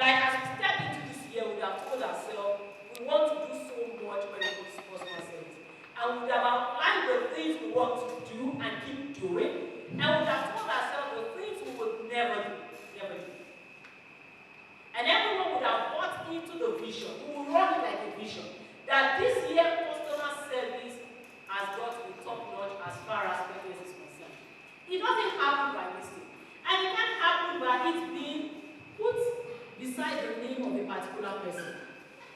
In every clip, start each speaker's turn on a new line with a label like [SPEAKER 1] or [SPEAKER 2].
[SPEAKER 1] Like as we step into this year, we have told ourselves we want to do so much when it comes to customer service. And we have outlined the things we want to do and keep doing. And we have told ourselves the things we would never do. Never do. And everyone would have bought into the vision. We will run it like a vision. That this year, customer service has got to be top notch as far as business is concerned. It doesn't happen by mistake. And it can't happen by it being put beside the name of a particular person.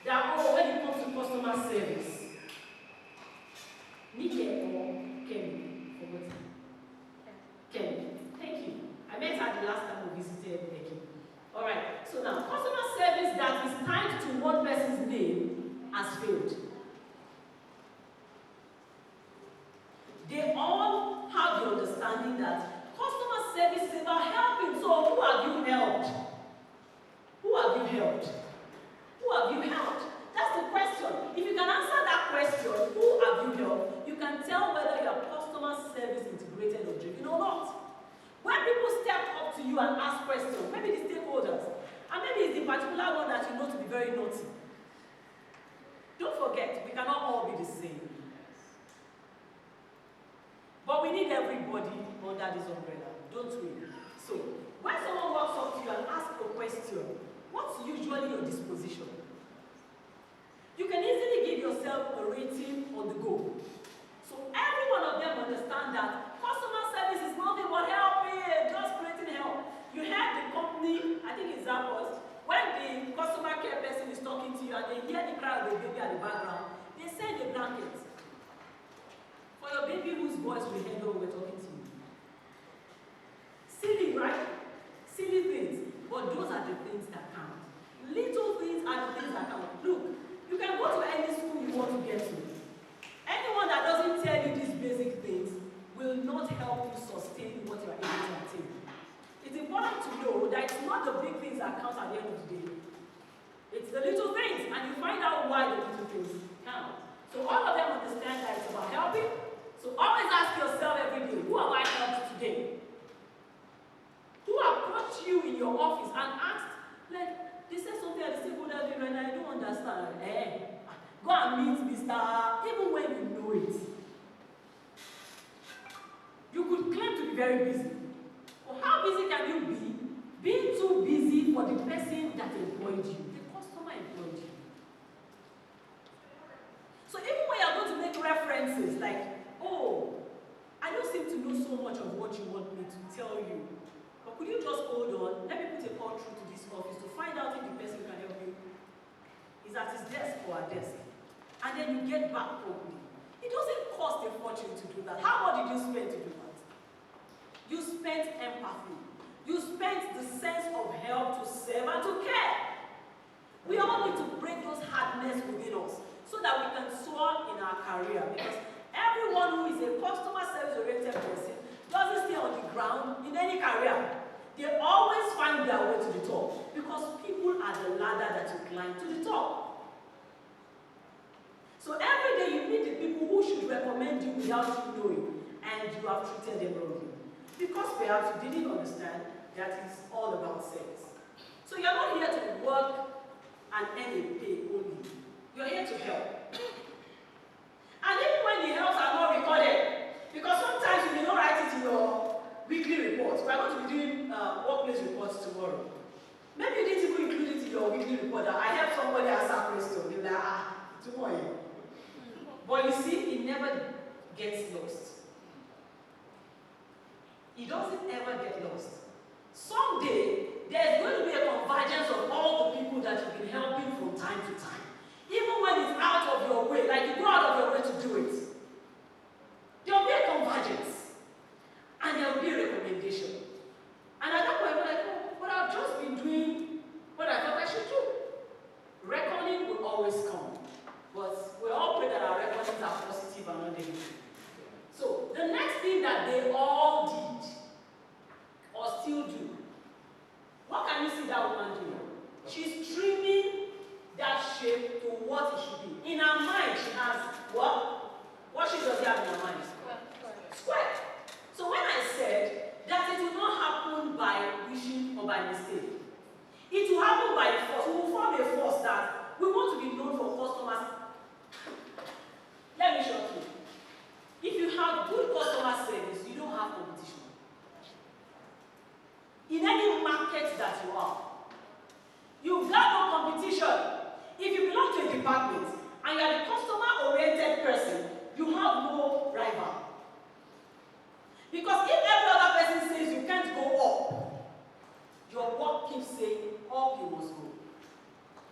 [SPEAKER 1] That, oh, when it comes to customer service, Nike or Kenny, forgotten. Kenny, thank you. I met her the last time we visited Becky. Alright, so now, customer service that is tied to one person's name has failed. They all have the understanding that customer service is about helping. So who have you helped? Who have you helped? Who have you helped? That's the question. If you can answer that question, who have you helped, you can tell whether your customer service integrated or driven or not. When people step up to you and ask questions, maybe the stakeholders, and maybe it's the particular one that you know to be very naughty. Don't forget, we cannot all be the same. But we need everybody under this umbrella, don't we? So, when someone walks up to you and asks a question, what's usually your disposition? You can easily give yourself a rating on the go. So every one of them understand that customer service is nothing but helping, just creating help. You have the company, I think it's Zappos, when the customer care person is talking to you and they hear the cry of the baby at the background, they send a blanket for your baby whose voice we heard when we're talking to you. Silly, right? Silly things, but those are the things that count. Little things are the things that count. Look, you can go to any school you want to get to. Anyone that doesn't tell you these basic things will not help you sustain what you are able to attain. It's important to know that it's not the big things that count at the end of the day. It's the little things, and you find out why the little things count. So all of them understand that it's about helping. So always ask yourself every day, who have I helped today? Who approached you in your office and asked, like, they said something at the stakeholder meeting and I don't understand. Go and meet Mr. Even when you know it. You could claim to be very busy. But how busy can you be? Being too busy for the person that employed you. The customer employed you. So even when you're going to make references like, oh, I don't seem to know so much of what you want me to tell you. But could you just hold on? Let me put a call through to this office to find out if the person can help you is at his desk or her desk. And then you get back properly. It doesn't cost a fortune to do that. How much did you spend to do that? You spent empathy. You spent the sense of help to serve and to care. We all need to break those hardness within us so that we can soar in our career. Because everyone who is a customer service-oriented person doesn't stay on the ground in any career. They always find their way to the top because people are the ladder that you climb to the top. So every day you meet the people who should recommend you without you knowing, and you have treated them wrongly. Because perhaps you didn't understand that it's all about sex. So you're not here to work and earn a pay only. You're here to help. And even when the helps are not recorded, because sometimes you may not write it in your weekly reports. We're going to be doing workplace reports tomorrow. Maybe you didn't even include it in your weekly report that I helped somebody answer a question. You're like, tomorrow. But you see, it never gets lost. It doesn't ever get lost. Someday, there's going to be a convergence of all the people that you've been helping from time to time. Even when it's out of your way, like you go out of your way to do it. There will be a convergence. And there will be a recommendation. And at that point, we're like, oh, but I've just been doing what I thought I should do. Reckoning will always come. But we all pray that our reckonings are positive and not negative. So the next thing that they all did, or still do, what can you see that woman doing? She's trimming that shape to what it should be. In her mind, she has what? What she does have in her mind? Square. So when I said that it will not happen by wishing or by mistake, it will happen by department and you are the customer-oriented person, you have no rival. Because if every other person says you can't go up, your work keeps saying up you must go.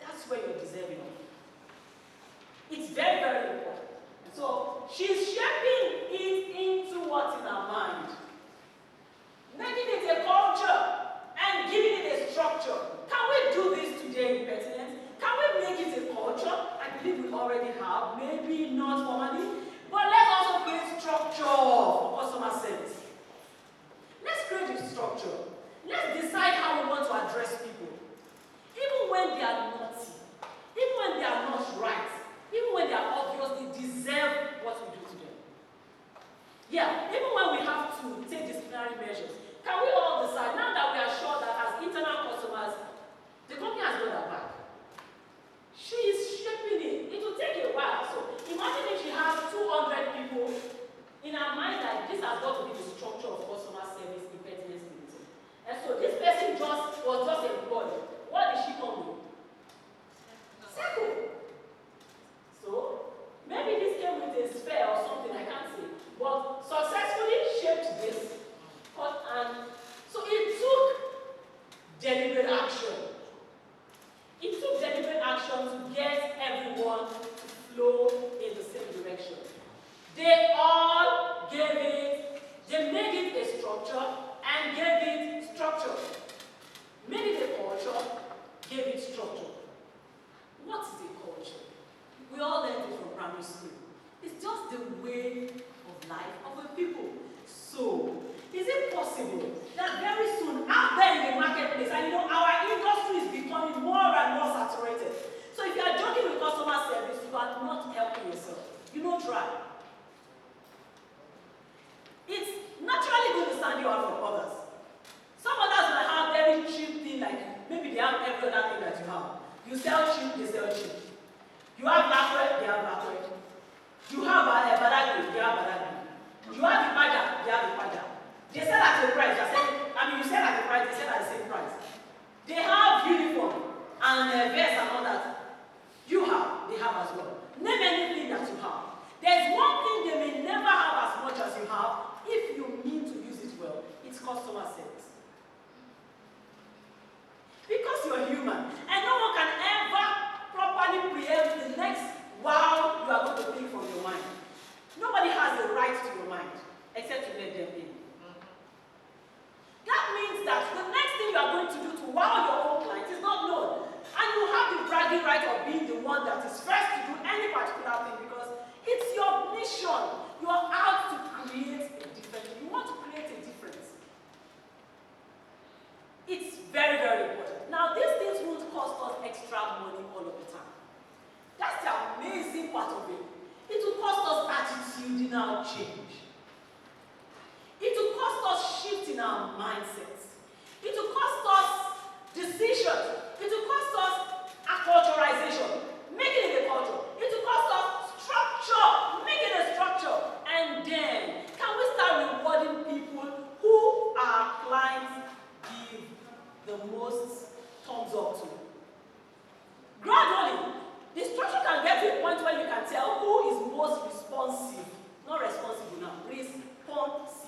[SPEAKER 1] That's where you're deserving of. It's very, very important. So she's shaping it into what's in her mind, making it a culture and giving it a structure. Can we do this today in Pertinence? Can we make it a culture? I believe we already have, maybe not formally, but let's also create structure for customer service. Let's create a structure. Let's decide how we want to address people. Even when they are naughty, even when they are not right, even when they are obvious, they deserve what we do to them. Yeah, even when we have to take disciplinary measures, can we all decide, now that we are sure that as internal customers, the company has got our back. She is shaping it. It will take a while. So imagine if she has 200 people in her mind that this has got to be the structure of customer service in Pertinence Limited. And so this person was just employed. What did she come with? Circle. So maybe this came with a sphere or something, I can't say. But successfully shaped this. And so it took deliberate action. It took deliberate action to get everyone to flow in the same direction. They all gave it, they made it a structure and gave it structure. Made it a culture, gave it structure. What is a culture? We all learned it from primary school. It's just the way of life of the people. So, is it possible that very soon, out there in the marketplace, and our industry is becoming more and more saturated. So if you are joking with customer service, you are not helping yourself. You don't try. It's naturally going to stand you out from others. Some others might have very cheap things, like maybe they have every other thing that you have. You sell cheap, they sell cheap. You have lacquer, they have lacquer. You have badagry, they have badagry. You have the paja, they have the paja. They sell at a price, you sell at a price, they sell at the same price. They have uniform and vest and all that. You have, they have as well. Name anything that you have. There's one thing they may never have as much as you have, if you mean to use it well. It's customer service. Because you're human, and no one can ever properly preempt the next wow you are going to think from your mind. Nobody has the right to your mind, except to let them in. That means that the next thing you are going to do to wow your own client is not known. And you have the bragging right of being the one that is first to do any particular thing, because it's your mission. You are out to create a difference. You want to create a difference. It's very, very important. Now, these things won't cost us extra money all of the time. That's the amazing part of it. It will cost us attitudinal change. It will cost us shift in our mindsets. It will cost us decisions. It will cost us acculturization, making it a culture. It will cost us structure, making a structure. And then, can we start rewarding people who our clients give the most thumbs up to? Gradually, the structure can get to a point where you can tell who is most responsive. Not responsible now, responsive.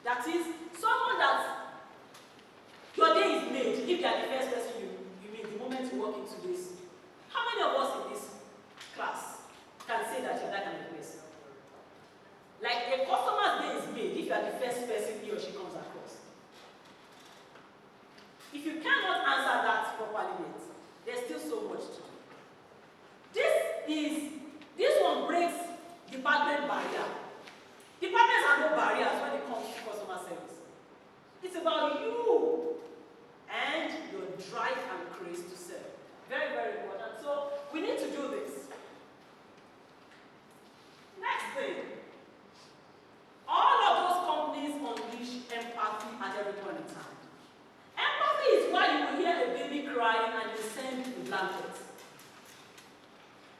[SPEAKER 1] That is, someone that your day is made, if you are the first person you meet, the moment you walk into this. How many of us in this class can say that you're that kind of person? Like a customer's day is made if you are the first person he or she comes across. If you cannot answer that properly yet, there's still so much to do. This one breaks department barrier. Departments have no barriers when it comes to customer service. It's about you and your drive and grace to serve. Very, very important. So we need to do this. Next thing. All of those companies unleash empathy at every point in time. Empathy is why you will hear a baby crying and you send the blanket.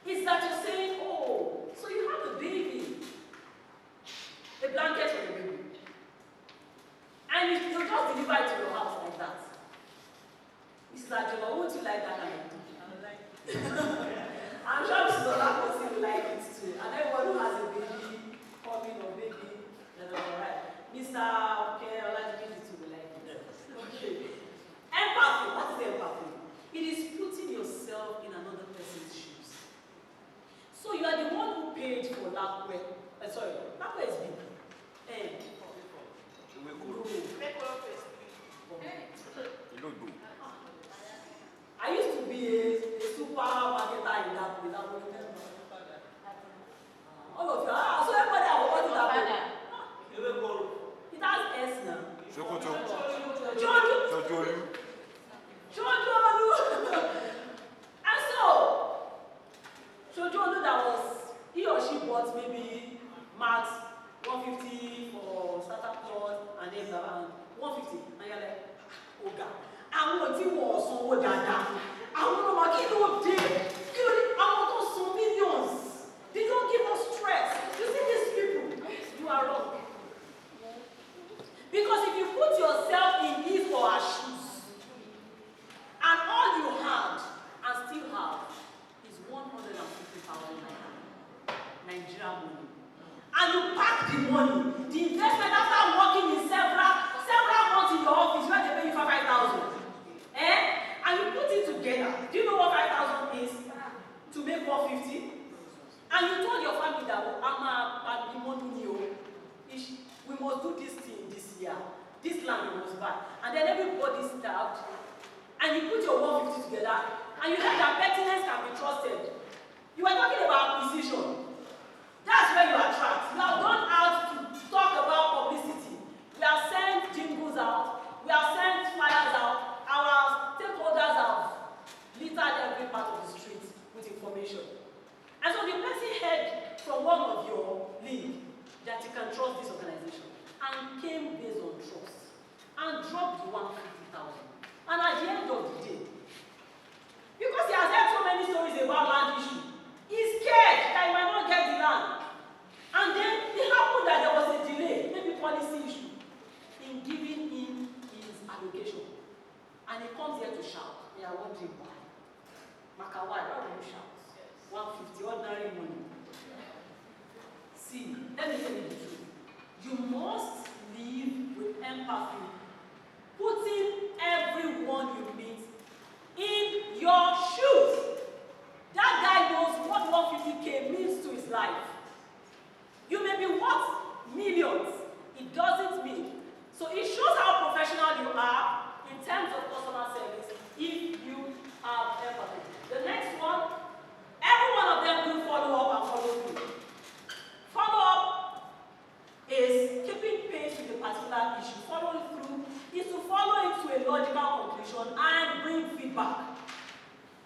[SPEAKER 1] It's that you're saying, oh, so you have a baby. A blanket for the baby. And you just deliver it to your house like that. Mrs. Ajoba, would you like that kind of thing? I'm sure Mrs. Olakosi will like it too. And everyone who has a baby, coming or baby, that's all right. Mr. Okay, Olajide too will like it. Okay. Empathy. What is empathy? It is putting yourself in another person's shoes. So you are the one who paid for Lakwe. Sorry, Lakwe is big. I used to be a supermarketer in that place. All of you, so everybody has what is that? It has S now. Shojolu. And so, Shojolu that was, he or she bought maybe max 150 for starter plot and then around 150. And you're like, oh God. Àwọn tí wọ́n sanwó dáadáa, àwọn ọmọ kí ló dé? Kí ló dé? Àwọn tó san millions, they don't give us stress. You see these people, you are wrong. Because if you put yourself in his or her shoes, and all you had and still have is 150,000 Nigerian money, and you pack the money, the investment after working in several months in your office where they pay you for 5,000. And you put it together. Do you know what 5,000 is to make 150? And you told your family that we must do this thing this year. This land we must buy. And then everybody starved. And you put your 150 together. And you heard that pertinence can be trusted. You are talking about acquisition. That's where you attract. You have gone out to talk about publicity. We have sent jingles out. We have sent flyers out. Our stakeholders have littered every part of the street with information. And so the person heard from one of your league that you can trust this organization and came based on trust and dropped the 150,000. And at the end of the day, because he has heard so many stories about land issue, he's scared that he might not get the land. And then it happened that there was a delay, maybe policy issue, in giving him his allocation. And he comes here to shout. Yeah, I want him why. Makawai, why will you shout? 150, ordinary money. See, let me tell you the truth. You must live with empathy, putting everyone you meet in your shoes. That guy knows what 150K means to his life. You may be worth millions. It doesn't mean. So it shows how professional you are in terms of customer service if you have empathy. The next one, every one of them do follow up and follow through. Follow up is keeping pace with a particular issue. Following through is to follow it to a logical conclusion and bring feedback.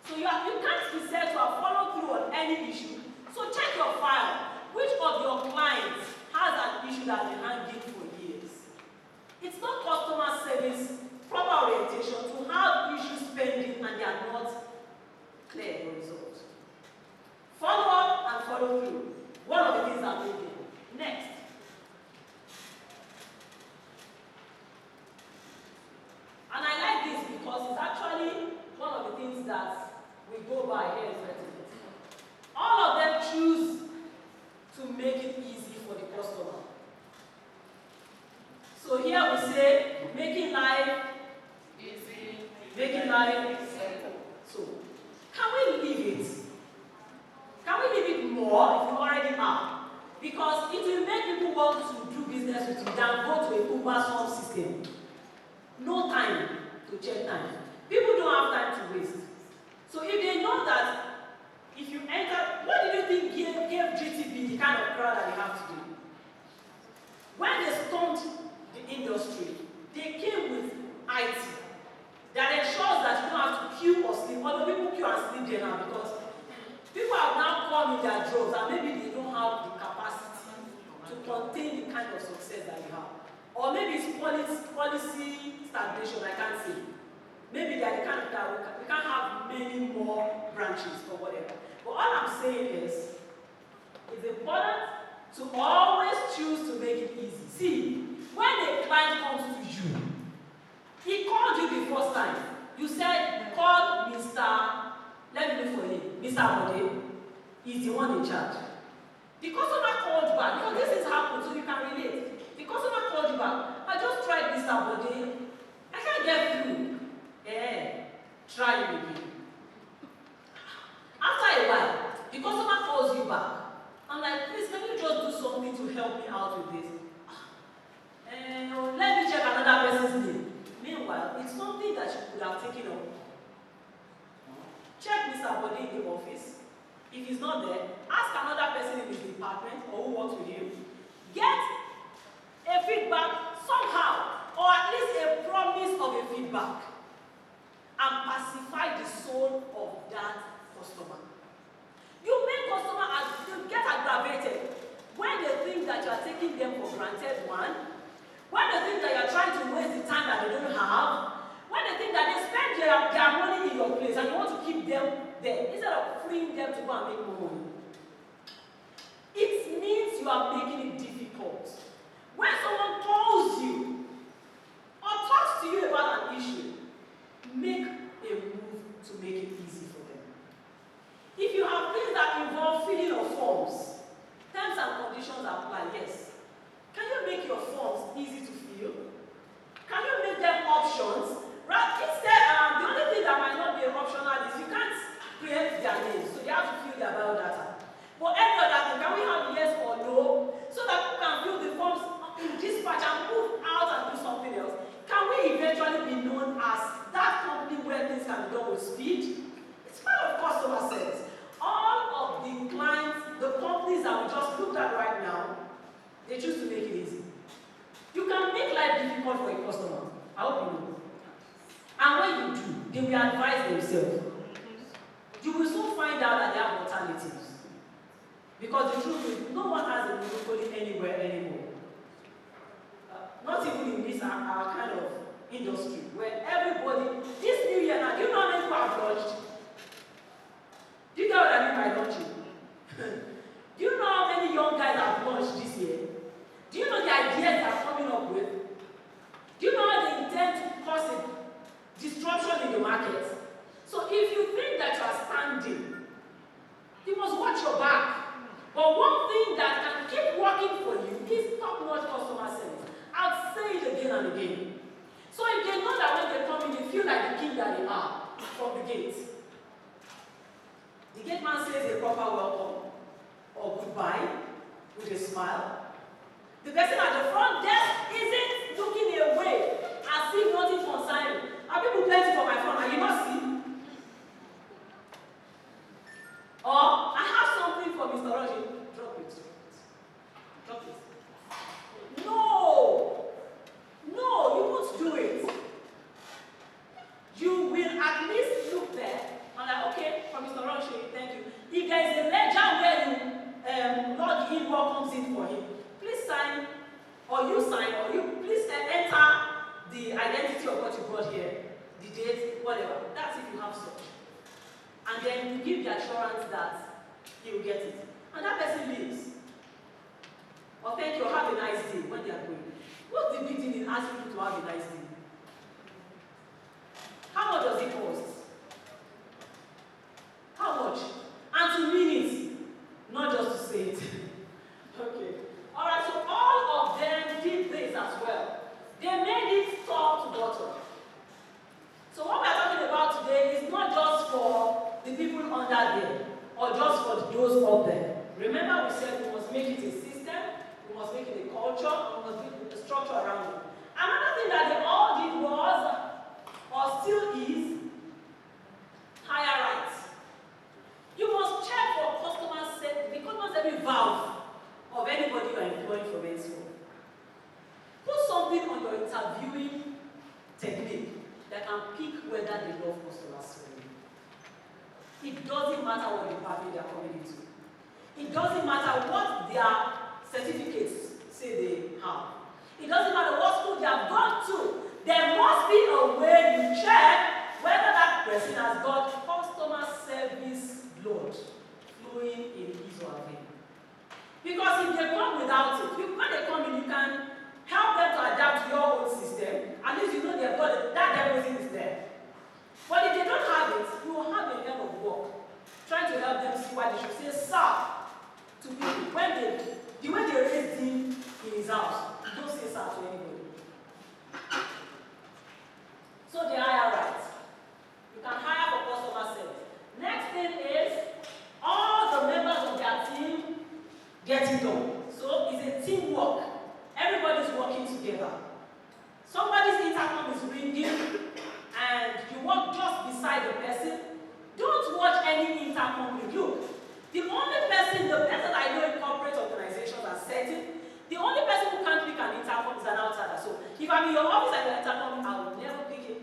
[SPEAKER 1] So you can't be said to have followed through on any issue. So check your file. Which of your clients has an issue that has been hanging for years? It's not customer service proper orientation to have issues pending and they are not clear the result. Follow up and follow through. One of the things I'm doing. Next. And I like this because it's actually one of the things that we go by here in Retinit. All of them choose to make it easy for the customer. So here we say, making life easy, making life simple. So, can we leave it? Can we leave it more if you already are? Because it will make people want to do business with you than go to a Uber Swap system. No time to check time. People don't have time to waste. So if they know that if you enter, what do you think gave GTB the kind of crowd that they have today? When they stormed the industry, they came with IT that ensures that you don't have to queue or sleep. Although people queue and sleep there now because people have now come in their jobs and maybe they don't have the capacity to contain the kind of success that you have. Or maybe it's policy stagnation, I can't say. Maybe they are the kind of that we can't have many more branches or whatever. But all I'm saying is, it's important to always choose to make it easy. See, when a client comes to you, he called you the first time. You said, call Mr. Let me look for him. Mr. Bode. is the one in charge. The customer called you back, because this has happened, so you can relate. The customer called you back. I just tried Mr. Bode. I can't get through. Try it again. After a while, the customer calls you back. I'm like, please, can you just do something to help me out with this? Let me check another person's name. Meanwhile, it's something that you could have taken up. Check Mr. Bode in the office. If he's not there, ask another person in his department or who works with him. Get a feedback somehow, or at least a promise of a feedback, and pacify the soul of that customer. You make customers get aggravated when they think that you are taking them for granted, one. When they think that you are trying to waste the time that they don't have. When they think that they spend their money in your place and you want to keep them there instead of freeing them to go and make more money. It means you are making it difficult. When someone calls you or talks to you about an issue, make a move to make it easy for them. If you have things that involve filling of forms, terms and conditions apply, yes. Can you make your forms easy to fill? Can you make them options? Right? Instead, the only thing that might not be optional is you can't create their names, so you have to fill their biodata. But every other thing, can we have yes or no, so that people can fill the forms in dispatch and move out and do something else? Can we eventually be known as that company where things can be done with speed? It's part of customer service. All of the clients, the companies that we just looked at right now, they choose to make it easy. You can make life difficult for a customer. I hope you know. And when you do, they will advise themselves. You will soon find out that there are alternatives. Because the truth is, no one has a monopoly anywhere anymore. Not even in this our kind of industry, where everybody, this new year now, do you know how many people have launched? Do you know what I mean by launching? Do you know how many young guys have launched this year? Do you know the ideas they are coming up with? Do you know how they intend to cause a disruption in the market? So if you think that you are standing, you must watch your back. But one thing that can keep working for you is top-notch customer service. I'll say it again and again. So if they know that when they come in, they feel like the king that they are from the gate. The gate man says a proper welcome or goodbye with a smile. The person at the front desk isn't looking away as if nothing concerns him. Are people plenty for my phone? Are you not see? Or I have something for Mr. Roger. Drop it. Drop it. No! No, you won't do it. You will at least look there and like, okay, for Mr. Roger, thank you. If there is a ledger where you log in what comes in for him, please sign, or you sign, or you please enter the identity of what you brought here, the date, whatever. That's if you have such. And then you give the assurance that he will get it. And that person leaves. Or thank you, or have a nice day when they are going. What's the big deal in asking people to have a nice day? How much does it cost? How much? And to mean it, not just to say it. Okay. Alright, so all of them did this as well. They made it top to bottom. So what we're talking about today is not just for the people under there, or just for those up there. Remember we said we must make it a system, we must make it a culture, we must make a structure around it. Another thing that they all did was, or still is, higher rights. You must check for customer service valve of anybody you are employing for henceforth. Put something on your interviewing technique that can pick whether they love customer service. It doesn't matter what department they are coming into. It doesn't matter what their certificates say they have. It doesn't matter what school they have gone to. There must be a way you check whether that person has got customer service blood flowing in his or her vein. Because if they come without it, when they come in, you can help them to adapt to your own system. At least you know they've got it, that deposit is there. But if they don't have it, you will have a hell of work trying to help them see why they should say, sir, the way they raised him in his house, you don't say sir to anybody. So they hire right. You can hire for customer service. Next thing is all the members of their team getting done. So it's a teamwork. Everybody's working together. Somebody's intercom is ringing and you walk just beside the person. Don't watch any intercom ring. Look, the only person, the person I know in corporate organizations are certain, the only person who can't pick an intercom is an outsider. So if I'm in your office and your intercom, I will never pick it.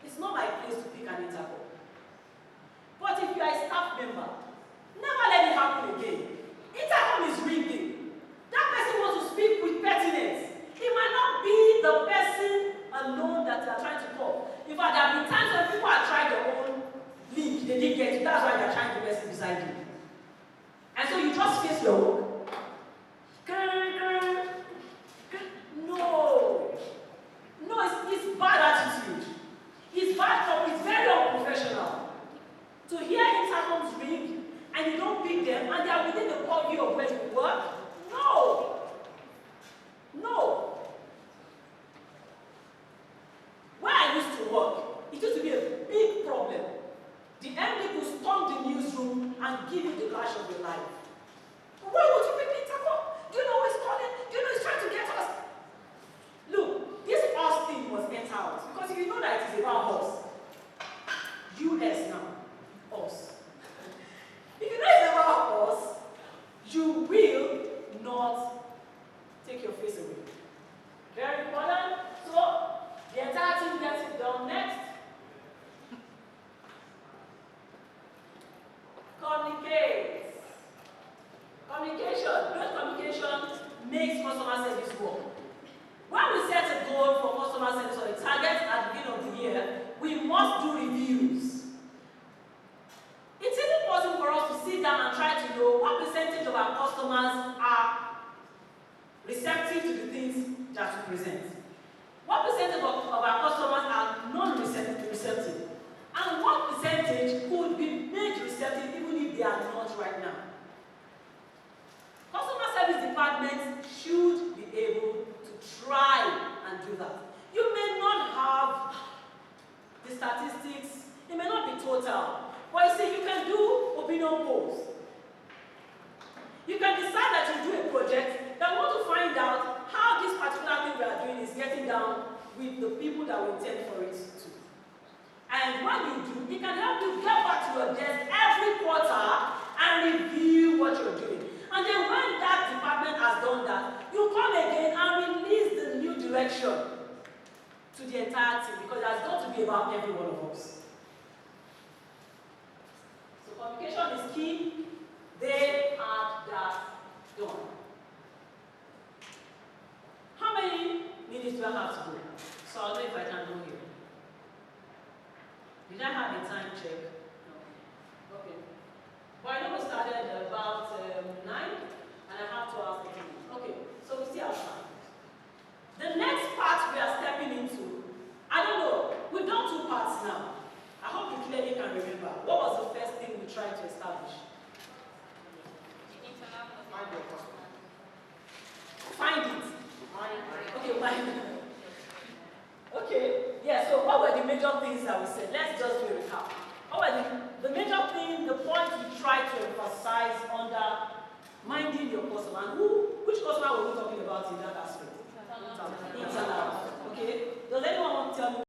[SPEAKER 1] It's not my place to pick an intercom. But if you are a staff member, never let it happen again. Intercom is ringing. That person wants to speak with pertinence. It might not be the person alone that you are trying to call. In fact, there have been times when people have tried their own link, they didn't get it. That's why they're trying the person beside you. And so you just face your work. No. No, it's bad attitude. It's bad, it's very unprofessional. To hear intercoms ring and you don't pick them and they are within the purview of where you work? No. No. Where I used to work, it used to be a big problem. The MD could storm the newsroom and give you the clash of your life. Why would you pick the intercom? Do you know who is calling? Do you know he's trying to get us? Look, this us thing was get out because you know that it is about us. US now. Us. If you know it's about us, you will not take your face away. Very important. So, the entire team gets it done. Next. Communicate. Communication. Good communication makes customer service work. When we set a goal for customer service or a target at the beginning of the year, we must do reviews. It's even possible for us to sit down and try to know what percentage of our customers are receptive to the things that we present. What percentage of our customers are non-receptive? And what percentage could be made receptive even if they are not right now? Customer service departments should be able to try and do that. You may not have the statistics, it may not be total, but you see, you can do opinion polls. You can decide that you do a project that want to find out how this particular thing we are doing is getting down with the people that we intend for it to. And when you do, it can help you get back to your desk every quarter and review what you're doing. And then when that department has done that, you come again and release the new direction to the entire team because it has got to be about every one of us. So communication is key. They had that done. How many minutes do I have to go? So I'll know if I can go here. Did I have a time check? No. Okay. But I know we started about 9, and I have 2 hours 30 minutes. Okay, so we still have time. The next part we are stepping into, I don't know, we've done 2 parts now. I hope you clearly can remember. What was the first thing we tried to establish?
[SPEAKER 2] Find your customer.
[SPEAKER 1] Find it. Okay, find it. Okay, yeah, so what were the major things that we said? Let's just do a recap. What were the major thing, the points we tried to emphasize under minding your customer? And which customer were we talking about in that aspect? Internal. Okay, does anyone want to tell me?